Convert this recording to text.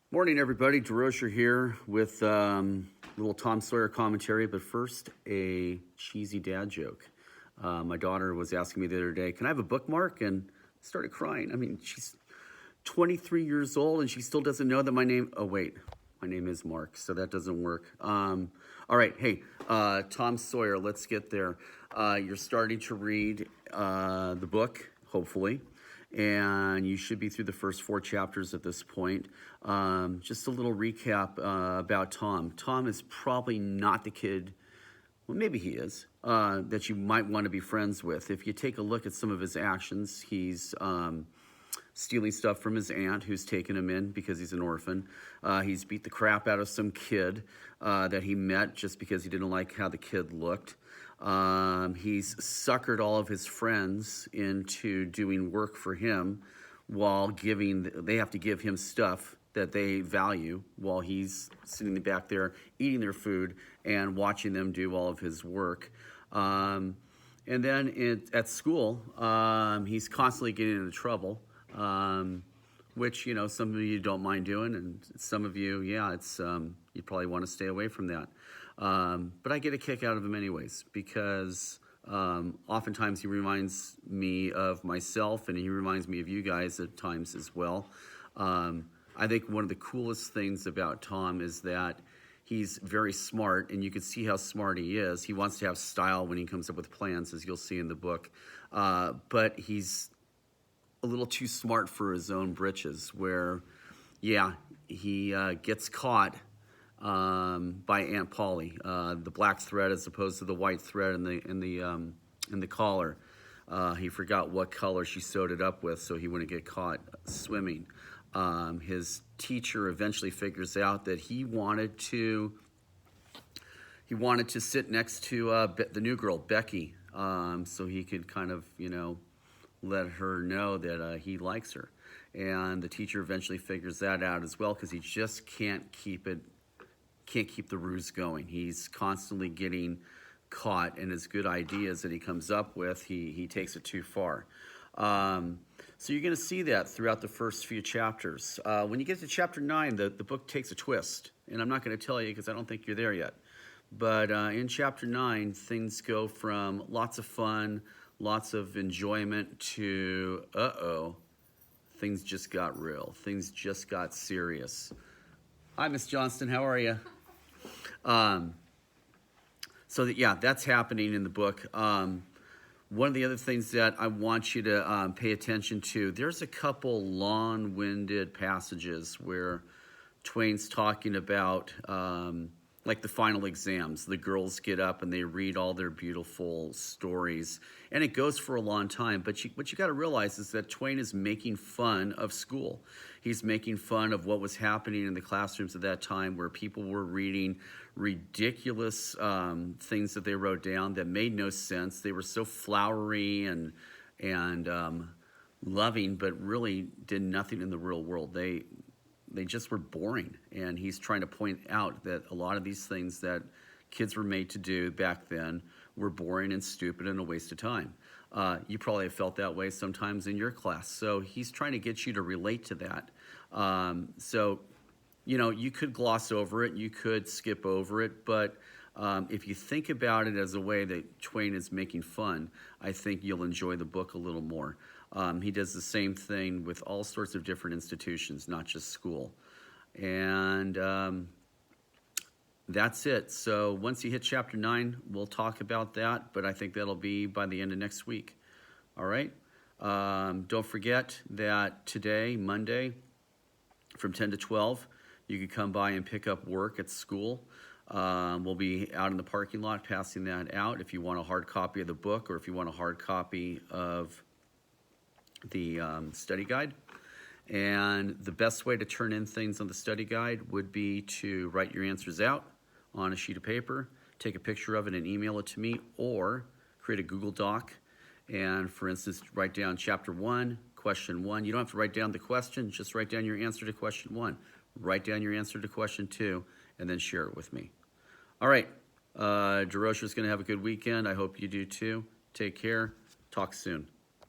Morning, everybody. DeRocher here with a little Tom Sawyer commentary, but first, a cheesy dad joke. My daughter was asking me the other day, can I have a bookmark? And started crying. I mean, she's 23 years old and she still doesn't know that my name, oh wait, my name is Mark, so that doesn't work. All right, hey, Tom Sawyer, let's get there. You're starting to read the book, hopefully, and you should be through the first 4 chapters at this point. Just a little recap about Tom. Tom is probably not the kid, well, maybe he is, that you might want to be friends with. If you take a look at some of his actions, he's stealing stuff from his aunt who's taken him in because he's an orphan. He's beat the crap out of some kid that he met just because he didn't like how the kid looked. He's suckered all of his friends into doing work for him while they have to give him stuff that they value while he's sitting back there eating their food and watching them do all of his work. And then at school, he's constantly getting into trouble, which, you know, some of you don't mind doing, and some of you, yeah, it's you probably want to stay away from that. But I get a kick out of him anyways, because oftentimes he reminds me of myself, and he reminds me of you guys at times as well. I think one of the coolest things about Tom is that he's very smart, and you can see how smart he is. He wants to have style when he comes up with plans, as you'll see in the book. But he's a little too smart for his own britches, where, yeah, he gets caught by Aunt Polly, the black thread as opposed to the white thread in the collar. He forgot what color she sewed it up with, so he wouldn't get caught swimming. His teacher eventually figures out that he wanted to sit next to the new girl, Becky, so he could kind of, you know, let her know that he likes her. And the teacher eventually figures that out as well, because he just can't keep the ruse going. He's constantly getting caught, and his good ideas that he comes up with, he takes it too far. So you're going to see that throughout the first few chapters. When you get to chapter 9, the book takes a twist, and I'm not going to tell you because I don't think you're there yet. But in chapter 9, things go from lots of fun, lots of enjoyment to, things just got real. Things just got serious. Hi, Miss Johnston. How are you? Yeah, that's happening in the book. One of the other things that I want you to pay attention to, there's a couple long-winded passages where Twain's talking about like the final exams. The girls get up and they read all their beautiful stories, and it goes for a long time. But what you got to realize is that Twain is making fun of school. He's making fun of what was happening in the classrooms at that time, where people were reading ridiculous things that they wrote down that made no sense. They were so flowery and loving, but really did nothing in the real world. They just were boring, and he's trying to point out that a lot of these things that kids were made to do back then were boring and stupid and a waste of time. You probably have felt that way sometimes in your class, so he's trying to get you to relate to that. So, you know, you could gloss over it, you could skip over it, but if you think about it as a way that Twain is making fun, I think you'll enjoy the book a little more. He does the same thing with all sorts of different institutions, not just school. And that's it. So once you hit chapter 9, we'll talk about that, but I think that'll be by the end of next week. All right? Don't forget that today, Monday, from 10 to 12, you can come by and pick up work at school. We'll be out in the parking lot passing that out if you want a hard copy of the book, or if you want a hard copy of the study guide. And the best way to turn in things on the study guide would be to write your answers out on a sheet of paper, take a picture of it and email it to me, or create a Google Doc and, for instance, write down chapter 1, question 1. You don't have to write down the question, just write down your answer to question 1. Write down your answer to question 2, and then share it with me. All right, DeRocher's going to have a good weekend. I hope you do too. Take care. Talk soon.